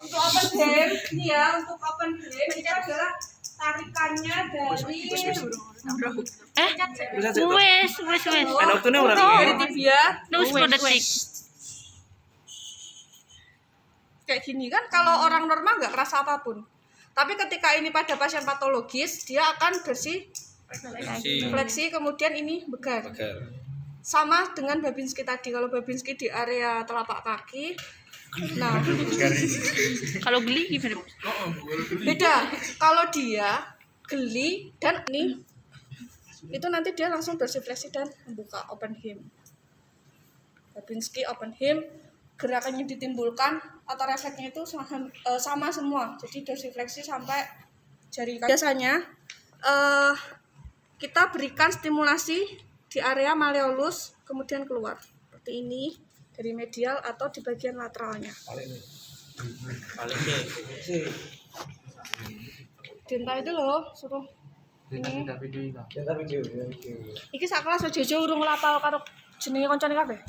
Untuk open hand, ini ya, untuk open hand itu adalah tarikannya dari wes. Waktune ora dari tibia. Nus detik. Kayak gini kan, kalau orang normal nggak kerasa apapun. Tapi ketika ini pada pasien patologis, dia akan fleksi, kemudian ini begar. Sama dengan Babinski tadi. Kalau Babinski di area telapak kaki, nah Kalau geli gimana? beda. Kalau dia geli dan ini, itu nanti dia langsung dorsifleksi dan membuka open hem. Babinski open hem, gerakan yang ditimbulkan atau refleksnya itu sama semua. Jadi dorsifleksi sampai jari kaki. Biasanya kita berikan stimulasi di area malleolus, kemudian keluar seperti ini dari medial atau di bagian lateralnya. Denta itu loh, suruh ini. Iki sak kelas Jojo urung lapal karo jenenge koncone kabeh.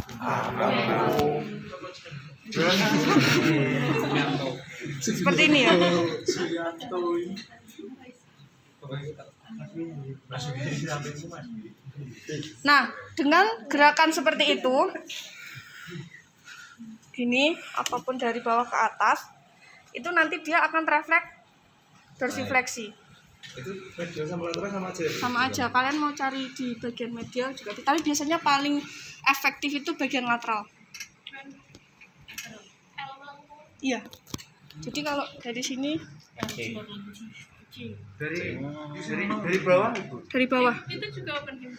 Seperti ini ya. Nah, dengan gerakan seperti itu, gini, apapun dari bawah ke atas, itu nanti dia akan refleks dorsifleksi. Itu medial sama lateral sama aja. Sama aja, kalian mau cari di bagian medial juga, tapi biasanya paling efektif itu bagian lateral. Iya. Jadi kalau dari sini, dari bawah itu. dari bawah. Itu juga open hem.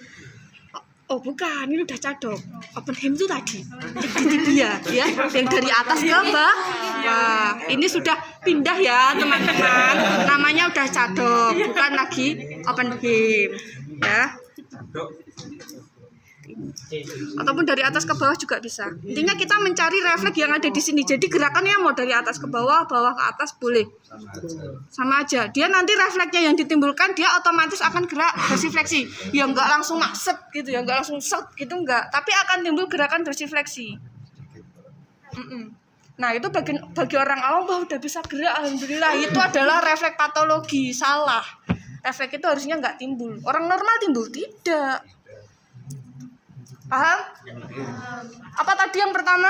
Oh bukan, ini udah cadok. Open hem itu tadi di tibia ya, yang dari atas ke bawah. Wah, ini sudah pindah ya teman-teman. Namanya udah cadok, bukan lagi open hem ya. Ataupun dari atas ke bawah juga bisa. Intinya kita mencari refleks yang ada di sini. Jadi gerakannya mau dari atas ke bawah, bawah ke atas boleh. Sama aja. Dia nanti refleksnya yang ditimbulkan dia otomatis akan gerak dorsifleksi. Ya enggak langsung set gitu ya, enggak langsung set gitu enggak. Tapi akan timbul gerakan dorsifleksi. Nah itu bagi orang awam bahwa udah bisa gerak, alhamdulillah. Itu adalah refleks patologi, salah. Refleks itu harusnya enggak timbul. Orang normal timbul, tidak. Paham? Apa tadi yang pertama?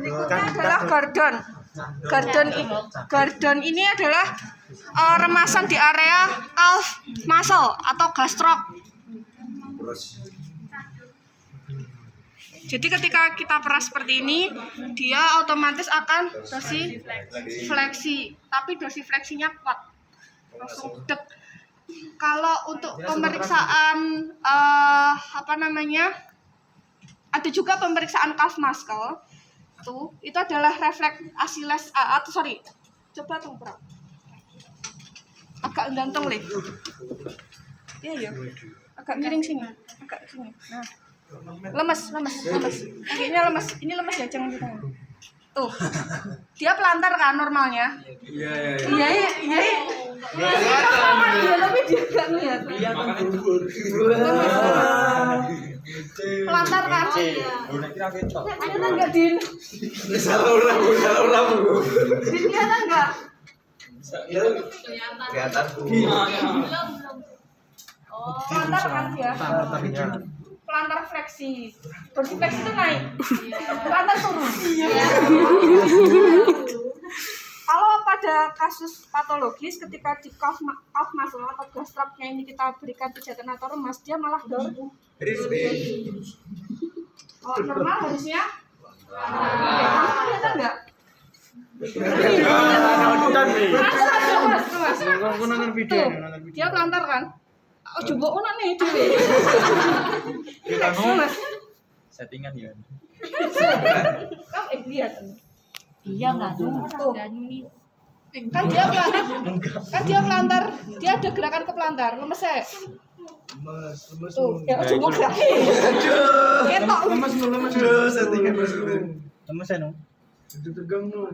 Berikutnya adalah gordon. Gordon ini adalah remasan di area calf muscle atau gastroc. Jadi ketika kita peras seperti ini, dia otomatis akan dorsifleksi, tapi dorsifleksinya kuat. Langsung dek. Kalau untuk pemeriksaan ada juga pemeriksaan calf muscle tuh, itu adalah refleks Achilles coba tuh Bro. Agak gantung leh. Iya ya. Agak miring sini. Agak sini. Nah. Lemes. Kakinya lemes. Ini lemes ya, jangan ditengah. Tuh. Dia pelantar kan normalnya? Iya. Tapi dia enggak ngeliat. Pelantar kan? Ada enggak Din? Salah orang. Din kelihatan enggak? Kelihatan. Pelantar kan dia? Pelantar fleksi. Dorsifleksi itu naik. Pelantar turun. Kalau pada kasus patologis ketika di calf muscle atau gastrocnya ini kita berikan pijatan atau remas, dia malah kalau normal harusnya kelihatan enggak? Tuh, dia pelantar kan? Oh, coba ono nih dhewe. Settingan ya. Kamu lihat. Iya enggak tuh. Kan dia pelantar. Dia ada gerakan ke pelantar. Lemes ya? Tuh, ya coba gerak. Ketok. Lemes. Settingan lemes ya, no. Tegang no.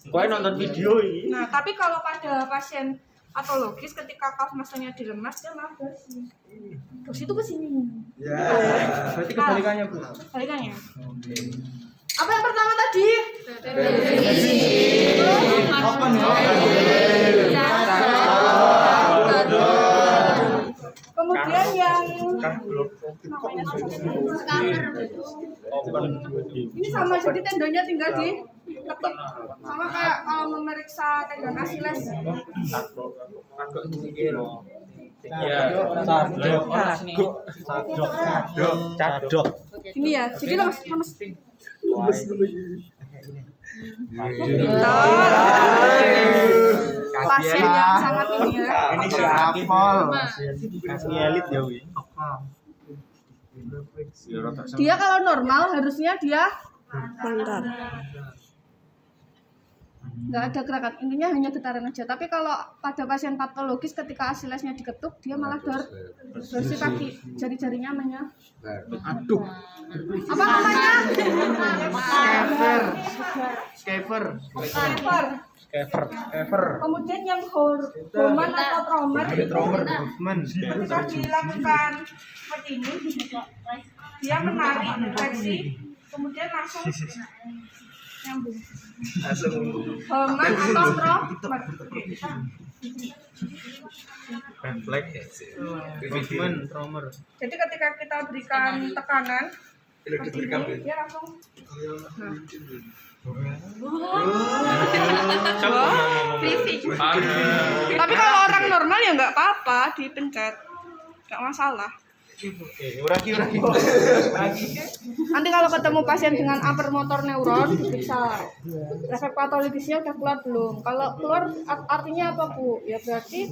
Kau nonton video ini. Nah, tapi kalau pada pasien patologis ketika calf muscle-nya diremas dia malah dorsi. Dorsi itu ke sini. Ya. Berarti kebalikannya, Bu. Balikannya. Apa yang pertama tadi? Open. Kemudian yang ini sama, jadi tendanya tinggal diketuk. Sama kayak kalau memeriksa tenda asiles. Cadok. Ini ya, jadi lemes. Pasien yang sangat ini ya. Ini siapa? Kasih elit ya, Wi. Dia kalau normal harusnya dia nggak ada gerakan, intinya hanya getaran aja. Tapi kalau pada pasien patologis ketika asilesnya diketuk, dia malah dorsi kaki, jari-jarinya Aduh. apa namanya? Scaver. Kemudian yang hormon atau traumer, Movement. ketika dilakukan seperti ini, dia menarik infeksi, kemudian langsung nyambung. Hormon atau traumer. Movement. Traumer. Jadi ketika kita berikan tekanan seperti ini, dia langsung Tapi kalau orang normal ya nggak apa-apa, dipencet, nggak masalah. Uragi. Nanti kalau ketemu pasien dengan upper motor neuron, bisa refleks patologisnya udah keluar belum? Kalau keluar artinya apa, Bu? Ya berarti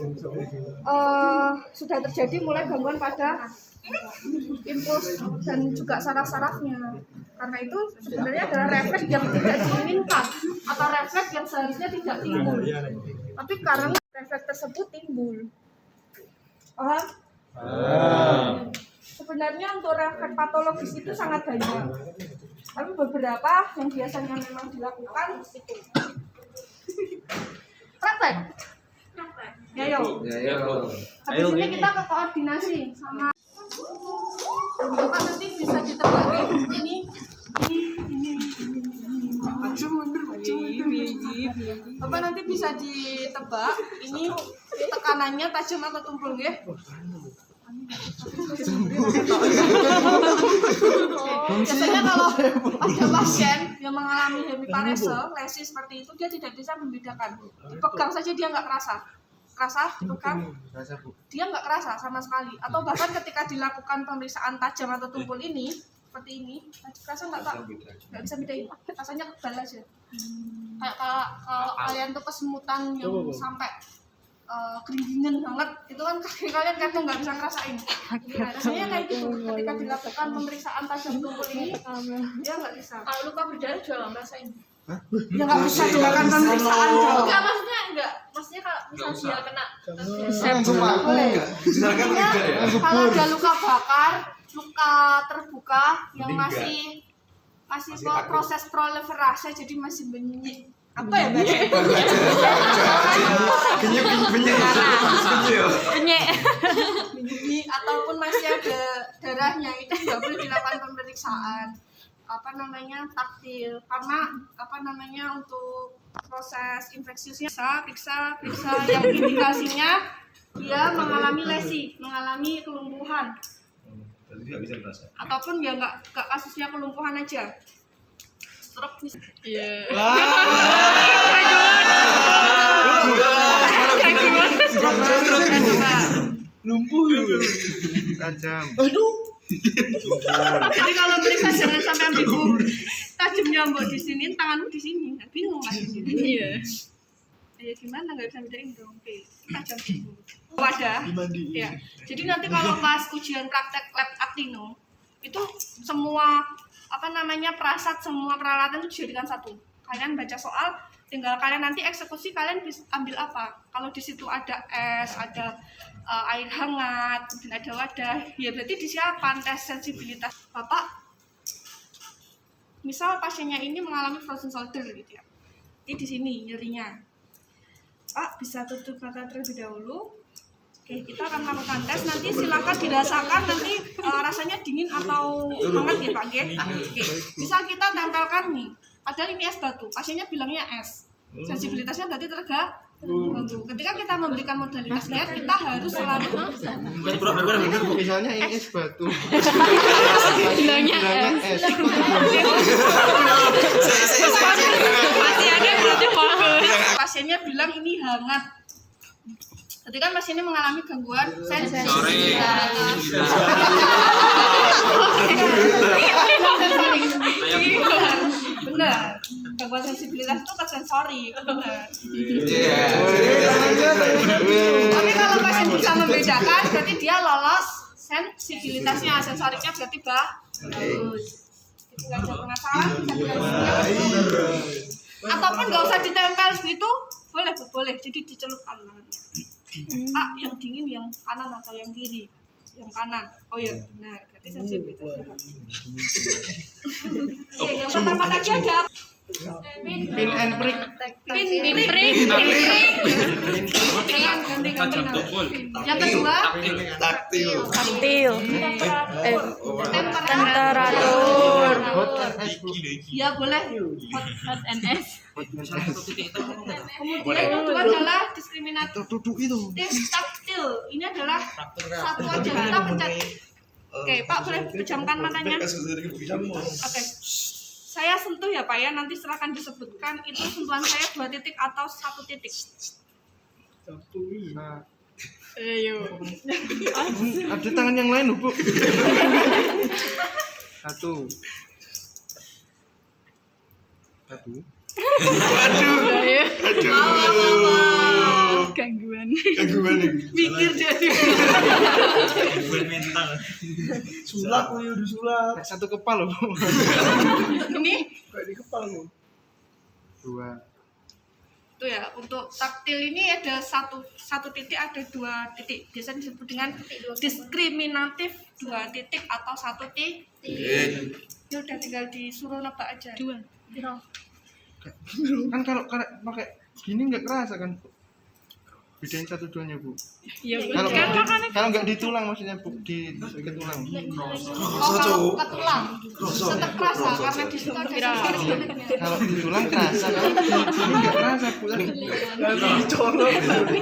sudah terjadi mulai gangguan pada impuls dan juga saraf-sarafnya. Karena itu sebenarnya adalah refleks yang tidak diinginkan atau refleks yang seharusnya tidak timbul. Tapi karena refleks tersebut timbul. Paham? Sebenarnya untuk refleks patologis itu sangat banyak. Tapi beberapa yang biasanya memang dilakukan itu. Praktek. Ya yuk. Habis ini kita ke koordinasi sama Bapak nanti bisa ditebak ini. Bapak nanti bisa ditebak ini tekanannya tajam atau tumpul ya? Biasanya kalau ada pasien yang mengalami hemiparese, lesi seperti itu, dia tidak bisa membedakan. Dipegang saja dia nggak kerasa, dipegang, dia nggak kerasa sama sekali. Atau bahkan ketika dilakukan pemeriksaan tajam atau tumpul ini, seperti ini, kerasa nggak bisa bedain, rasanya kebal aja. Kayak kalau kalian tuh kesemutan yang sampai keringin banget, itu kan kaki kalian kadang nggak bisa ngerasain. Nah, rasanya kayak gitu ketika dilakukan pemeriksaan tajam tumpul ini, dia nggak bisa. Kalau luka berdarah juga nggak ngerasain. Ya nggak bisa dilakukan pemeriksaan dong. Enggak, maksudnya kalau misal dia kena Boleh. Intinya, kalau ada luka bakar, luka terbuka yang masih proses proliferasi, jadi masih benyik. Apa ya bahasanya? Benyik ataupun masih ada darahnya, itu nggak boleh dilakukan pemeriksaan taktil, karena untuk proses infeksiusnya periksa yang indikasinya dia mengalami lesi, mengalami kelumpuhan, ataupun ya nggak kasusnya kelumpuhan aja, stroke Lumpuh. Tajam. Jadi kalau periksa jangan sampai ambil tajamnya mbok di sini, tanganmu di sini, bingung lah. Iya. Ya gimana, nggak bisa bedain dong. Oke, tajam dulu. Wadah. Ya. Jadi nanti kalau pas ujian praktek lab Actino itu semua prasat, semua peralatan itu dijadikan satu. Kalian baca soal, tinggal kalian nanti eksekusi, kalian bisa ambil apa. Kalau di situ ada es, ada air hangat, kemudian ada wadah, ya berarti disiapkan tes sensibilitas. Bapak, misal pasiennya ini mengalami frozen shoulder gitu ya, ini di sini nyerinya. Pak bisa tutup mata terlebih dahulu, Oke, kita akan melakukan tes. Nanti silakan dirasakan nanti rasanya dingin atau hangat ya Pak. Oke, bisa kita tempelkan nih. Padahal ini es batu. Pasiennya bilangnya es. Sensibilitasnya berarti terganggu. Ketika kita memberikan modalitas diet, kita harus selalu Misalnya ini es batu. Bilangnya es. pasiennya berarti fokus. pasiennya bilang ini hangat. Ketika pasiennya mengalami gangguan sensitivitas. Benar. Gangguan sensibilitas itu ke sensori, benar. Tapi kalau pasien bisa membedakan, berarti dia lolos sensibilitasnya, sensoriknya berarti bagus. Jadi nggak ada masalah, bisa dilakukan. Ataupun nggak usah ditempel begitu, boleh. Jadi dicelupkan tangannya. Pak, yang dingin yang kanan atau yang kiri? Yang kanan. Oh iya, benar. Berarti sensibilitasnya bagus. Oke, yang pertama tadi ada Pin and prick. pin prick. Yang kedua Taktil. Taktil. temperatur. Hot and ice. Ya boleh. Hot NS. Kemudian yang kedua adalah diskriminatif Duduk itu. taktil. Ini adalah satu aja kita pencet. Oke, Pak boleh pejamkan matanya. Oke. Saya sentuh ya Pak ya, nanti silahkan disebutkan itu sentuhan saya 2 titik atau 1 titik. Ayo. Ada tangan yang lain, Bu. 1. Gangguan. Pikir jadi. mental. Sulap udah sulap. Satu kepal, Bu. Ini Kayak di kepala lu. 2. tuh ya, untuk taktil ini ada satu titik, ada 2 titik. Biasanya disebut dengan diskriminatif 2 titik atau 1 titik. Ya udah tinggal disuruh nebak aja. 2. Kan kalau pakai gini nggak kerasa kan, Bu? Bedain 1-2-nya, Bu. Ya Kalau kan makanya kalau nggak di tulang maksudnya, Bu, di tulang. Oh, kalau ke tulang tetap kerasa karena di situ ada sensorik. Kalau di tulang kerasa, kalau di sini nggak kerasa, Bu.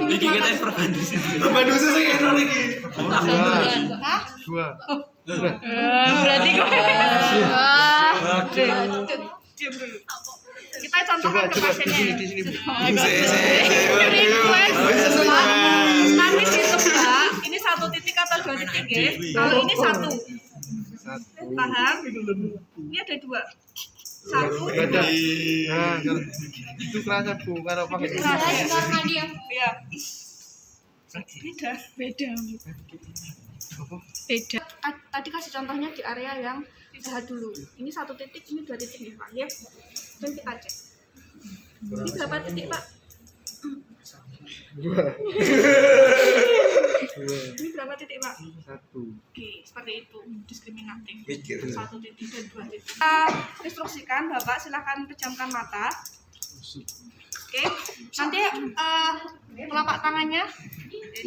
Iki kita perbanding. Bandung sih kayak lagi. Hah? 2. berarti Diam dulu. Kita contohkan ke pasiennya. Di sini, Bu. Nanti ditebak, ini 1 titik atau 2 titik ya. Kalau ini 1. 1. Paham? Ini ada 2. 1. Ada. Nah, kalau itu kerasa, Bu, kalau pakai ini. Iya. Beda. beda. Tadi kasih contohnya di area yang sehat dulu. Ini 1 titik, ini 2 titik nih Pak. Ya. Dan kita cek. Ini berapa titik Pak? 2. Ini berapa titik Pak? 1. Oke, seperti itu. Diskriminatif. Mikir. 1 titik dan 2 titik. Kita instruksikan Bapak silakan pejamkan mata. Oke, nanti telapak tangannya.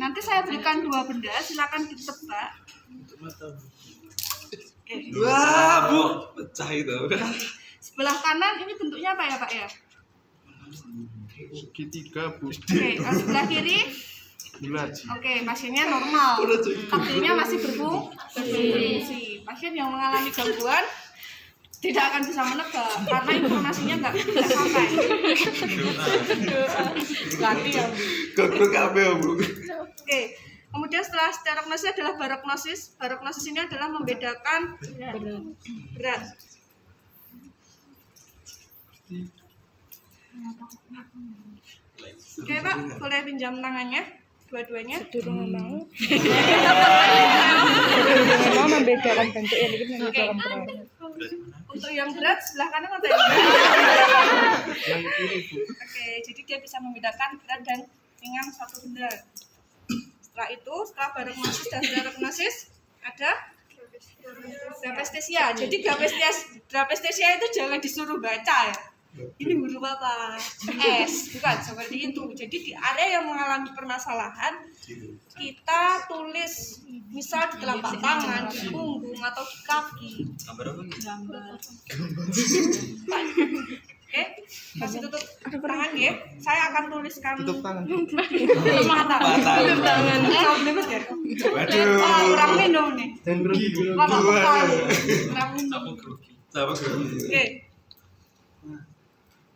Nanti saya berikan 2 benda, silakan ditebak. Oke. Wah, Bu. Pecah itu. Sebelah kanan ini bentuknya apa ya Pak ya? Segitiga, Bu. Oke, kalau sebelah kiri. Bulat. Oke, pasiennya normal. Taktilnya masih berfungsi. Pasien yang mengalami gangguan tidak akan bisa menebak karena informasinya nggak sampai. Ganti ya. Goblok kabeh, Bu. Oke, kemudian setelah stereognosis adalah barognosis. Barognosis ini adalah membedakan berat. Oke Pak, boleh pinjam tangannya, dua-duanya. Mau membedakan bentuk yang ini membedakan berat. Untuk yang berat sebelah kanan atau yang berat? Yang kiri, Bu. Oke, jadi dia bisa membedakan berat dan ringan satu benda. Setelah itu, setelah barognosis dan stereognosis ada grapestesia. Jadi grapestesia itu jangan disuruh baca ya. Ini huruf apa? S, bukan seperti itu. Jadi di area yang mengalami permasalahan kita tulis misal di telapak tangan, di punggung atau di kaki. Oke, masih tutup tangan ya. Saya akan tuliskan Tutup tangan. mata. Tutup tangan. Jawab bebas ya. Waduh. Kurang minum nih. Jangan grogi. Apa kurang minum. Sama grogi. Oke,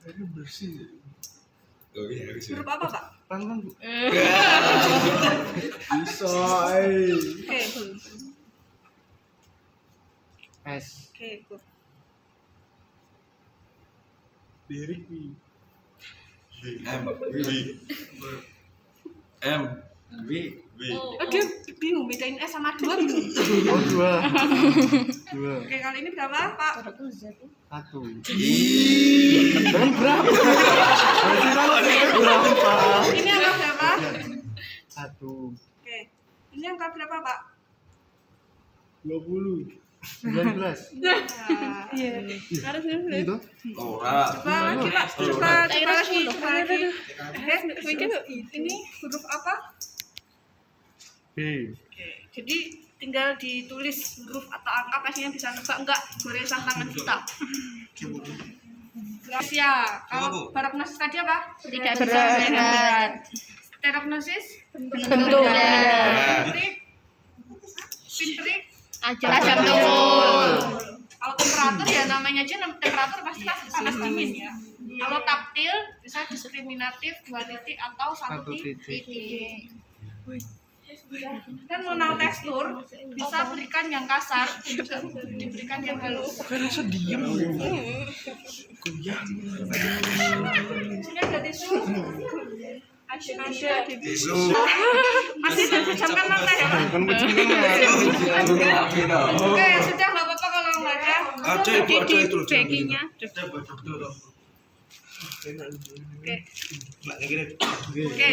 Ini bersih. Oh iya, bisa. huruf apa Pak? Pelan-pelan, Bu. Oke, S. oke, go. Lirik nih. M W Oh, dia bingung bedain S sama 2 bingung. Oh, 2. 2. Oke, kali ini berapa Pak? 1. Ih. Kan berapa? Berarti kan berapa? Ini angka berapa? 1. Oke, ini angka berapa Pak? 20. 19. Nah, Harus Itu. Ora. coba lagi Pak, coba lagi. Ini huruf apa? B. Oke, jadi tinggal ditulis huruf atau angka, pastinya bisa nebak enggak goresan tangan kita. Ya, kalau barognosis tadi apa? Tidak berat. Terognosis? Bentuk. Pintrik? Ajam tumpul. Kalau temperatur ya namanya aja temperatur pasti panas dingin ya. Kalau taktil bisa diskriminatif 2 titik atau 1 titik. Dan mengenal tekstur bisa berikan yang kasar, juga diberikan yang halus. Rasa diam. Sini ada tisu. Ada Tisu. masih dipejamkan mata ya Pak? Kan pecah. Oke, sudah nggak apa-apa kalau nggak ada. Ada itu. Backingnya. Oke,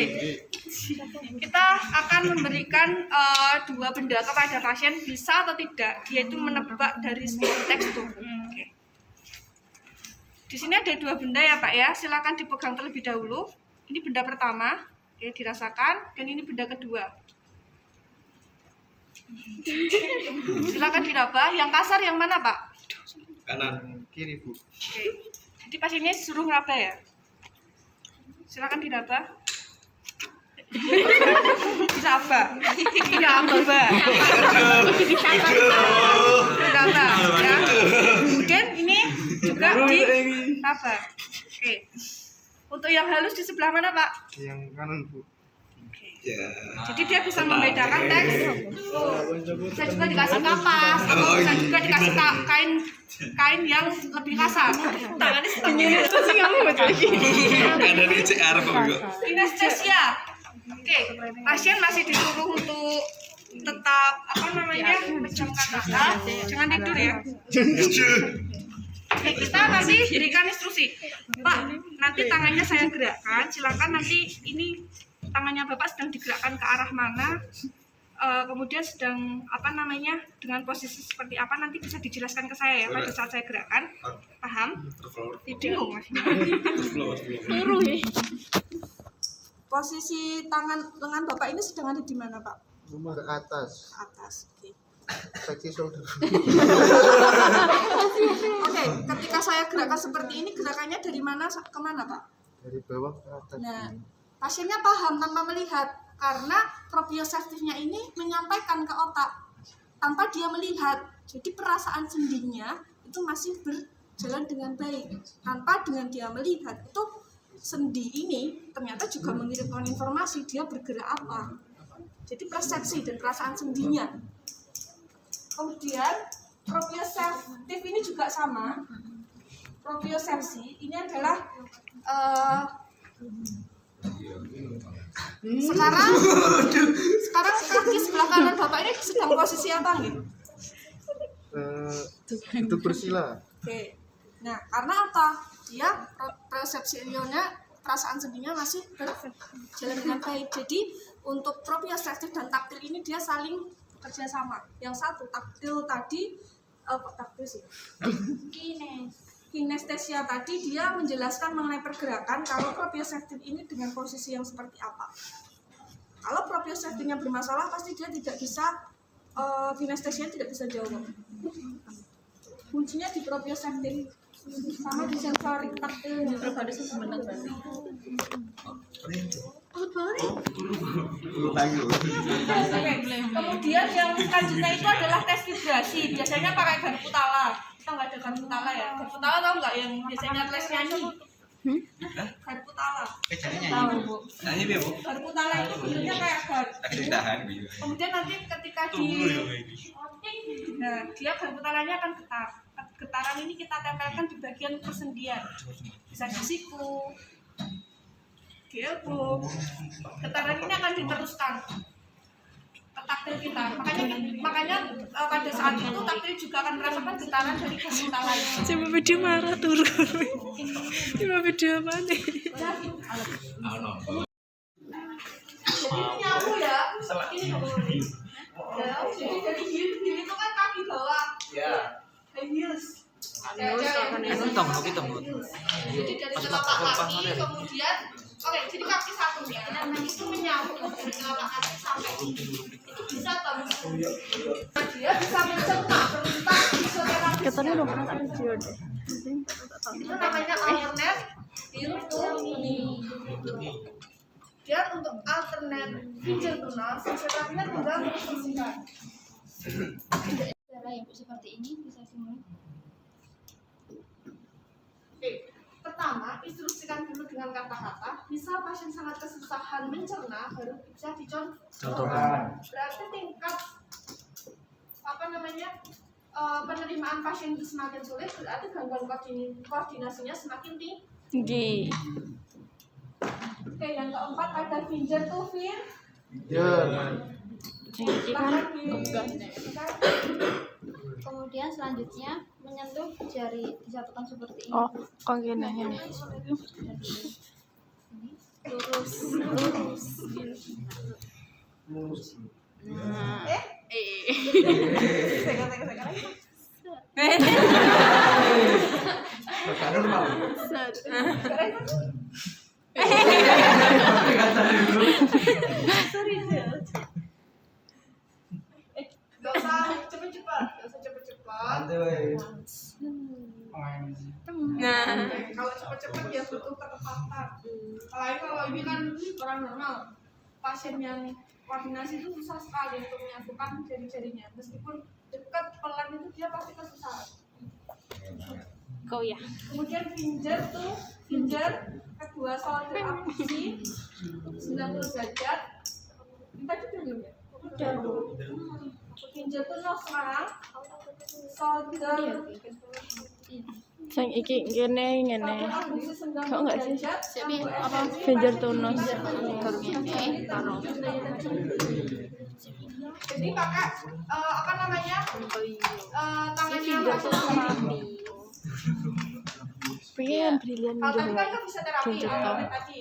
kita akan memberikan 2 benda kepada pasien, bisa atau tidak, yaitu menebak dari sebuah tekstur. Oke. Di sini ada 2 benda ya Pak ya, silakan dipegang terlebih dahulu. Ini benda pertama, oke, dirasakan, dan ini benda kedua. Silakan diraba. Yang kasar yang mana Pak? Kanan. Kiri, Bu. Oke. Jadi pasiennya suruh ngeraba ya. Silakan diraba. Diraba. Iya, Mbak. Diraba ya. Kemudian ini juga diraba. Oke. Untuk yang halus di sebelah mana, Pak? Yang kanan, Bu. Ya. Jadi dia bisa membedakan teks. Bisa juga dikasih kapas, atau bisa juga dikasih kain yang lebih kasar. Tangannya setengah. Ada di CR kok. Kinestesia. Oke, pasien masih disuruh untuk tetap memejamkan mata, jangan tidur ya. Oke, kita nanti berikan instruksi. Pak, nanti tangannya saya gerakkan, silakan nanti ini tangannya Bapak sedang digerakkan ke arah mana, kemudian sedang dengan posisi seperti apa nanti bisa dijelaskan ke saya ya pada saat saya gerakkan. Paham? Bingung Mas. Posisi lengan Bapak ini sedang ada di mana, Pak? Ke atas. Atas. Oke. Seksi shoulder. Oke, ketika saya gerakan seperti ini, gerakannya dari mana ke mana, Pak? Dari bawah ke atas. Nah, pasiennya paham tanpa melihat karena proprioseptifnya ini menyampaikan ke otak tanpa dia melihat. Jadi perasaan sendinya itu masih berjalan dengan baik tanpa dengan dia melihat. Itu sendi ini ternyata juga mengirimkan informasi dia bergerak apa. Jadi persepsi dan perasaan sendinya. Kemudian proprioseptif ini juga sama. Propriosepsi ini adalah sekarang kaki sebelah kanan Bapak ini sedang posisi apa nih? Duduk bersila. Oke. Nah, karena apa? Dia persepsinya, perasaan sendinya masih berjalan dengan baik. Jadi untuk proprioseptif dan taktil ini dia saling bekerja sama. Yang satu taktil tadi, taktil sih. Kinestesia tadi dia menjelaskan mengenai pergerakan kalau proprioseptif ini dengan posisi yang seperti apa. Kalau proprioceptivnya bermasalah, pasti dia tidak bisa kinestesinya tidak bisa jawab. Kuncinya di proprioceptif sama di sensorik taktil. Terbaru sebenarnya berarti. Kemudian yang selanjutnya itu adalah tes vibrasi. Biasanya pakai garpu tala. Kita nggak ada garpu tala ya. Garpu tala tahu nggak yang biasanya les nyanyi? Garpu tala. Tahu, Bu. Nanya dia, Bu. Garpu tala itu bentuknya kayak garpu. Tahan gitu. Kemudian nanti ketika dia garpu talanya akan getar. Getaran ini kita tempelkan di bagian persendian. Bisa di siku, di elbow. Getaran ini akan diteruskan ke taktil kita. Makanya pada saat itu taktil juga akan merasakan getaran dari garpu talanya. Coba video marah turun. Coba video mana? Jadi ini aku ya. Ini ya. Jadi dari diri itu kan kaki bawah. Ya. High heels. Hitam, hitam. Jadi dari telapak kaki kemudian, oke, jadi kaki satu ya. Itu menyambung dari telapak kaki sampai itu bisa tembus. Dia bisa mencerna perintah fisioterapi. Katanya dong video deh. Itu namanya alternate heel to knee. Dia untuk alternate finger to knee, fisioterapinya tinggal memposisikan. Cara yang seperti ini bisa semua. Oke, pertama instruksikan dulu dengan kata-kata. Bisa pasien sangat kesusahan mencerna, baru bisa dicontohkan. Berarti tingkat penerimaan pasien itu semakin sulit, berarti gangguan koordinasinya semakin tinggi. Tinggi. Oke, yang keempat ada finger to fin. Kemudian selanjutnya menyentuh jari disatukan seperti ini. Oh, kok gini ini. Lurus. Gak usah cepet-cepet. Nah, Kalau cepet-cepet ya butuh ketepatan. Kalau ini kan orang normal, pasien yang koordinasi itu susah sekali untuk menyatukan jari-jarinya. Meskipun dekat pelan itu dia pasti kesusahan. kau ya. Kemudian finger kedua shoulder abduksi 90 derajat. Tadi belum ya? Udah. Finger tuh no sekarang. Shoulder Sang iki ngene. Kok enggak sih? Apa? Finger tunus. Jadi pakai tangannya langsung. Pengen brilian Kalau tadi juga. kan bisa terapi Tunjuk tadi.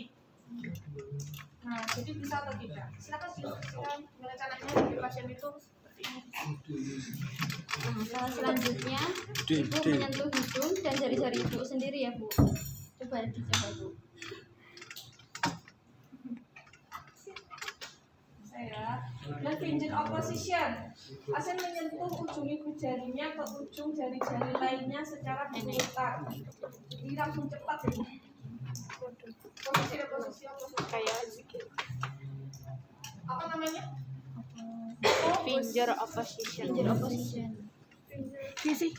Nah, jadi bisa atau tidak? Silakan diinstruksikan gimana caranya bagi pasien itu seperti ini. Selanjutnya ibu menyentuh hidung dan jari-jari ibu sendiri ya, Bu. Coba dicoba, Bu. Saya dan finger opposition. Pasien menyentuh ujung ibu jarinya ke ujung jari-jari lainnya secara berurutan. Jadi langsung cepat ya. Posisi Kayak apa namanya? finger opposition. Finger opposition. Sisi.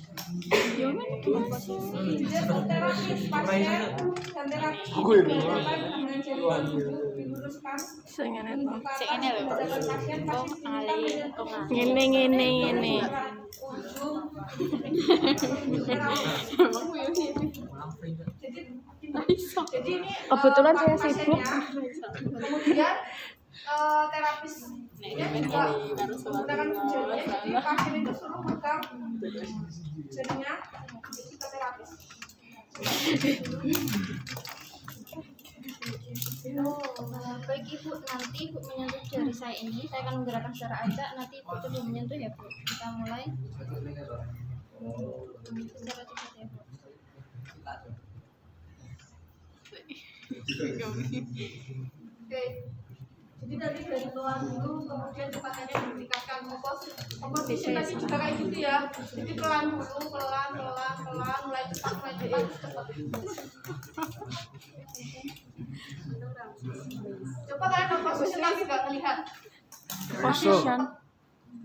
Yo mana biasa. Finger terapis pasien dan terapis dengan jari telunjuk diluruskan. Sengene to. Sengene lho. Pasien Ngene. Jadi ini Kebetulan saya sibuk. Kemudian terapis juga menggunakan jarinya. Jadi pasien itu suruh pegang jarinya kita terapis. Baik Ibu, nanti Ibu menyentuh jari saya ini, saya akan menggerakkan secara acak. Nanti Ibu coba menyentuh ya, Bu. Kita mulai secara cepat ya, Bu. Oke. Jadi Jadi tadi dari pelan dulu, kemudian cepatnya ditingkatkan komposisi tadi juga kayak gitu ya. Jadi pelan dulu, pelan, mulai cepat, cepat. Coba kalian komposisi lagi nggak melihat?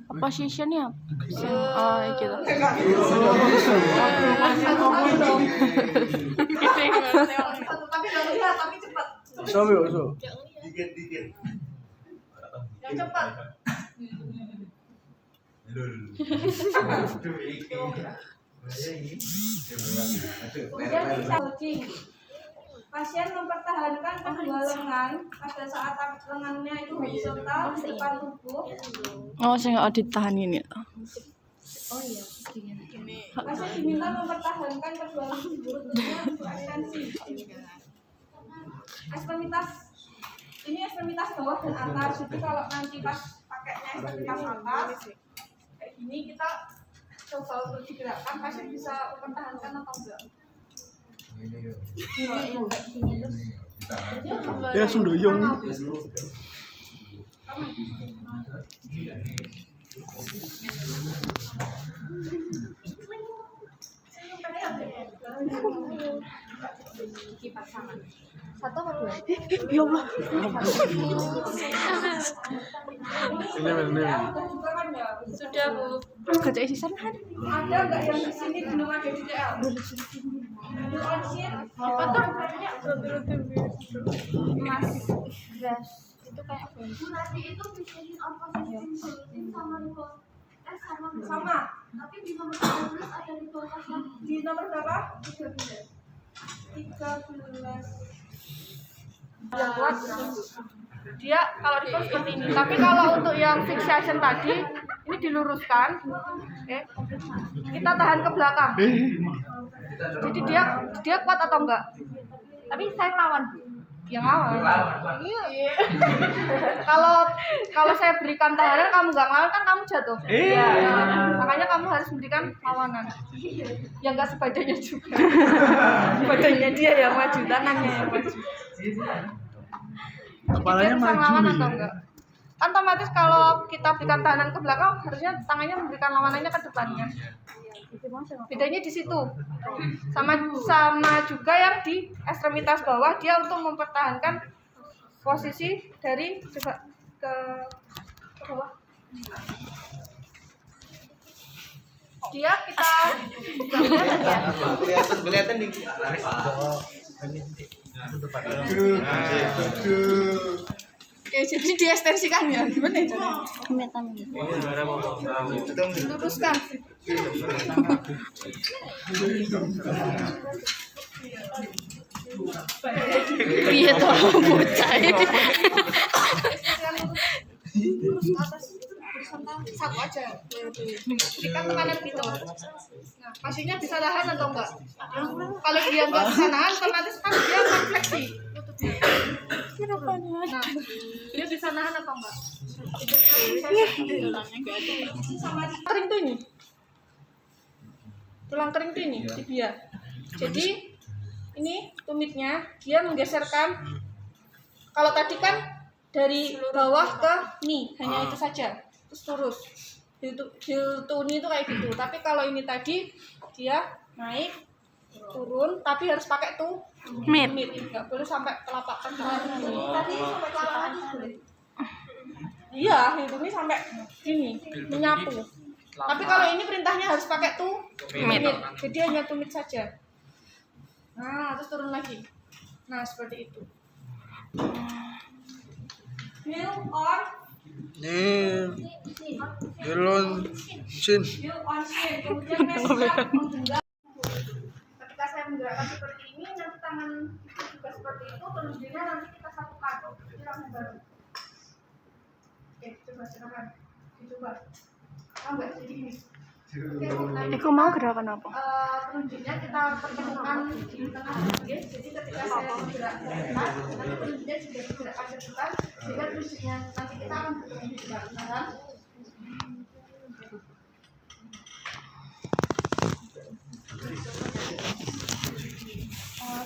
Positionnya oh gitu. Tapi nggak melihat, tapi cepat. Dikit. Yang cepat. Kemudian bisa coaching. Pasien mempertahankan kedua lengan pada saat lengannya itu horizontal di depan tubuh. Oh, saya nggak ditahan ini. Pasien diminta mempertahankan kedua lengan tubuhnya untuk ekstensi. Ekstremitas bawah dan atas. Jadi kalau nanti pas pakainya ekstremitas atas kayak gini, kita coba untuk digerakkan, pasien bisa mempertahankan atau enggak. Ya sundoyong. Satu apa dua? Ya Allah. Sudah Bu. Kerja isi sana. Ada nggak yang di sini belum ada di DL? Mas gas itu kayak apa? Nanti itu bikinin oposisi sama Sama. tapi di nomor 13 ada di bawah Di nomor berapa? 13. Yang kuat. Dia kalau di seperti ini. Tapi kalau untuk yang fixation tadi ini diluruskan. Oke. Kita tahan ke belakang. Jadi dia kuat atau enggak? Tapi saya lawan. Yang lawan. Iya. Kalau saya berikan tahanan kamu nggak ngelawan kan kamu jatuh. Iya. Makanya kamu harus berikan lawanan. Ya nggak sebadannya juga. Badannya dia yang maju, tangannya yang maju. Kepalanya Dia bisa maju ngelawan ya. atau enggak? Kan otomatis kalau kita berikan tahanan ke belakang, harusnya tangannya memberikan lawanannya ke depannya. Bedanya di situ. Sama juga yang di ekstremitas bawah, dia untuk mempertahankan posisi dari coba ke bawah. Dia kita Kelihatan di Oke, jadi diekstensikan ya. Gimana itu? Luruskan. Iya toh bocah. Lurus ke atas. Satu aja. Berikan tekanan gitu. Nah, pasiennya bisa tahan atau enggak? Kalau dia enggak bisa nahan, otomatis kan dia akan fleksi. Nah, dia bisa nahan atau enggak? Kering tuh ini. Tulang kering tuh ini, tibia. Jadi ini tumitnya dia menggeserkan. Kalau tadi kan dari bawah ke knee, hanya itu saja. Terus lurus. Hiltuni itu kayak gitu. Tapi kalau ini tadi dia naik turun, tapi harus pakai Mit. nggak boleh sampai telapak kaki. Tadi sampai telapak kaki boleh. Iya, Hiltuni sampai sini menyapu. Tapi kalau ini perintahnya harus pakai Mit. Jadi hanya tumit saja. Nah, terus turun lagi. Nah, seperti itu. Heel on Elon Shin. heel on shin. Kemudian saya menggenggam. Ketika saya menggerakkan seperti ini, nanti tangan itu juga seperti itu. Kemudian nanti kita satukan. Jadi langsung baru. Oke, coba silakan. Dicoba. Enggak, jadi ini. Oke, Aku mau gerakan apa? Telunjuknya kita pertemukan di tengah, oke? Jadi ketika saya bergerak ke depan, nanti telunjuknya juga bergerak ke depan, sehingga telunjuknya nanti kita akan bertemu di belakang.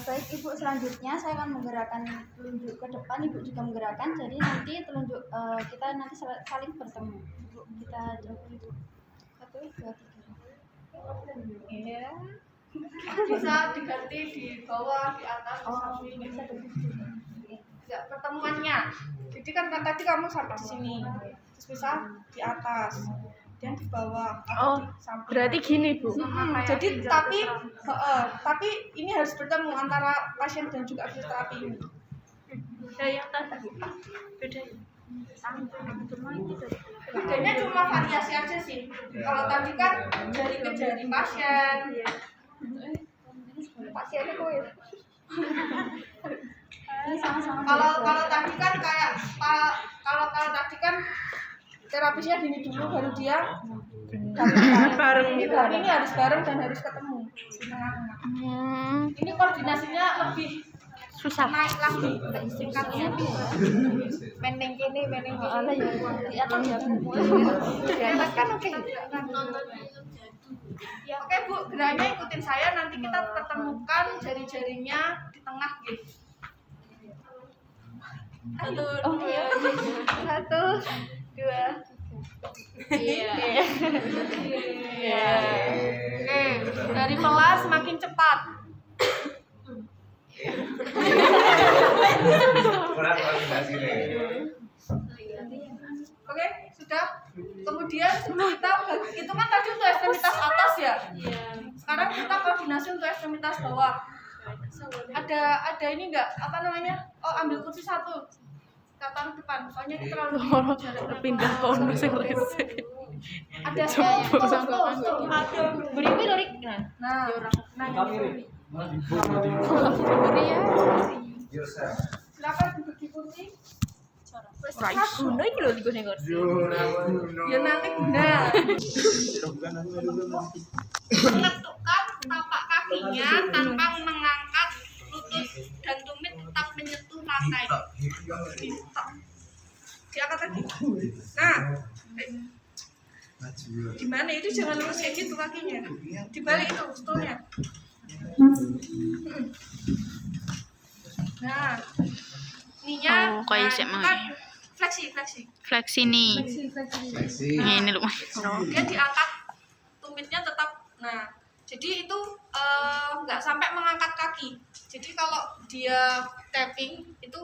Saya Baik ibu, selanjutnya saya akan menggerakkan telunjuk ke depan, ibu juga menggerakkan. Jadi nanti telunjuk kita nanti saling bertemu. Ibu kita coba ibu. 1, 2, 3. Iya. Bisa diganti di bawah, di atas, Oh, di bisa samping. duduk. Ya, pertemuannya. Jadi kan tadi kamu sampai di sini. Terus bisa di atas dan di bawah atau Oh, di samping. berarti gini Bu. Jadi tapi ini harus bertemu antara pasien dan juga fisioterapi ini. Yang tadi beda. Bedanya cuma variasi aja sih. Kalau tadi kan jari ke jari pasien. Pasiennya kue. Ini sama-sama. Kalau tadi kan kayak kalau tadi kan terapisnya gini dulu baru dia Bareng gitu. Tapi ini harus bareng dan harus ketemu di tengah-tengah. Ini koordinasinya lebih Susah. naik lagi tingkatnya. Meneng kini. Di atas ya. Di atas kan oke. Ya oke Bu, geraknya ikutin saya, nanti kita pertemukan jari-jarinya di tengah gitu. 1, 2, 1, 2. Iya. Oke, dari pelan semakin cepat. Kurang koordinasi nih. Oke, sudah. Kemudian kita itu kan tadi untuk ekstremitas atas ya. Sekarang kita koordinasi untuk ekstremitas bawah. Ada ini enggak? Apa namanya? Oh, ambil kursi 1. Taruh depan. Soalnya kita terlalu jaraknya. Pindah kono sing rese. Ada stol. Beri lorik. Nah, silakan duduk di kursi. Guna iki lho digone kursi. Ya nanti guna. Mengetukkan tapak kakinya tanpa mengangkat lutut dan tumit tetap menyentuh lantai. Diangkat lagi. Nah, gimana itu jangan lurus kayak gitu kakinya. Dibalik itu stolnya. Nah, ininya. Oh, kayak isek nah, mah. fleksi. Fleksi nih. Ini lu. Dia diangkat tumitnya tetap. Nah, jadi itu nggak sampai mengangkat kaki. Jadi kalau dia tapping itu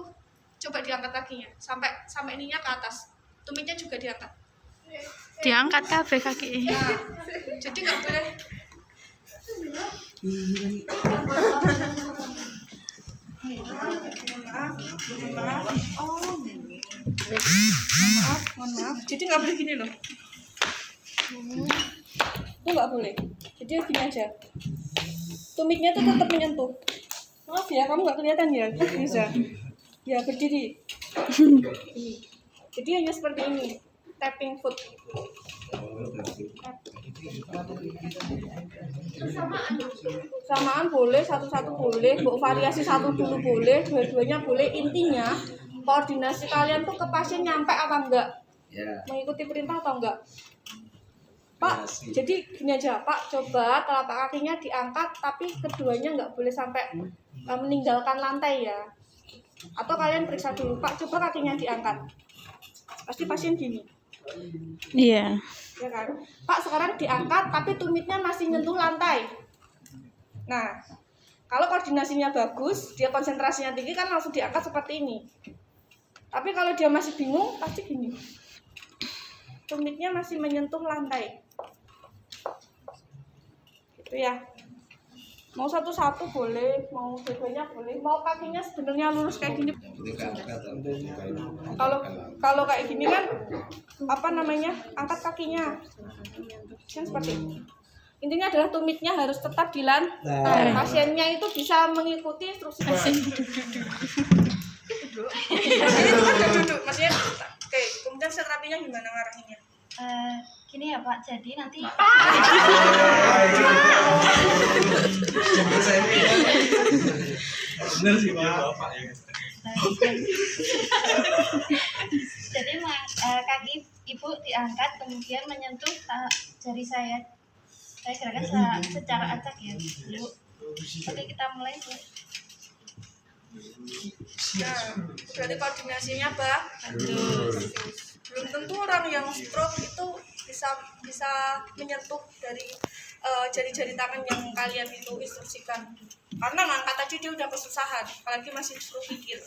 coba diangkat kakinya sampai ininya ke atas. Tumitnya juga diangkat. Diangkat kabeh kaki. Nah, jadi nggak boleh. Mohon maaf. Jadi nggak boleh gini loh. Itu nggak boleh. Jadi gini aja. Tumitnya tuh tetap menyentuh. Maaf ya, kamu nggak kelihatan ya? Bisa. Ya berdiri. Jadi hanya seperti ini. Tapping foot. Samaan boleh, satu-satu boleh, mau variasi satu dulu boleh, dua-duanya boleh. Intinya koordinasi kalian tuh ke pasien nyampe apa enggak, mengikuti perintah atau enggak. Pak, jadi gini aja Pak, coba telapak kakinya diangkat tapi keduanya enggak boleh sampai meninggalkan lantai ya. Atau kalian periksa dulu, Pak, coba kakinya diangkat. Pasti pasien gini. Iya. Ya kan? Pak, sekarang diangkat tapi tumitnya masih nyentuh lantai. Nah, kalau koordinasinya bagus, dia konsentrasinya tinggi kan langsung diangkat seperti ini. Tapi kalau dia masih bingung, pasti gini. Tumitnya masih menyentuh lantai. Gitu ya. Mau satu-satu boleh, mau dua-duanya boleh, mau kakinya sebenarnya lurus kayak gini. Kalau kayak gini kan apa namanya? Angkat kakinya. Kan seperti ini. Intinya adalah tumitnya harus tetap di lantai. Pasiennya itu bisa mengikuti instruksi pasien. Duduk. Itu kan udah duduk, maksudnya. Oke, kemudian terapinya gimana ngarahinnya? Gini ya Pak, jadi nanti Bener sih Bapak ya. jadi kaki ibu diangkat kemudian menyentuh jari saya gerakan secara acak ya Bu. Oke, kita mulai Bu. Nah, berarti koordinasinya bagus. Belum tentu orang yang stroke itu bisa menyentuh dari jari-jari tangan yang kalian itu instruksikan. Karena ngangkat tadi dia udah kesusahan, apalagi masih suruh pikir.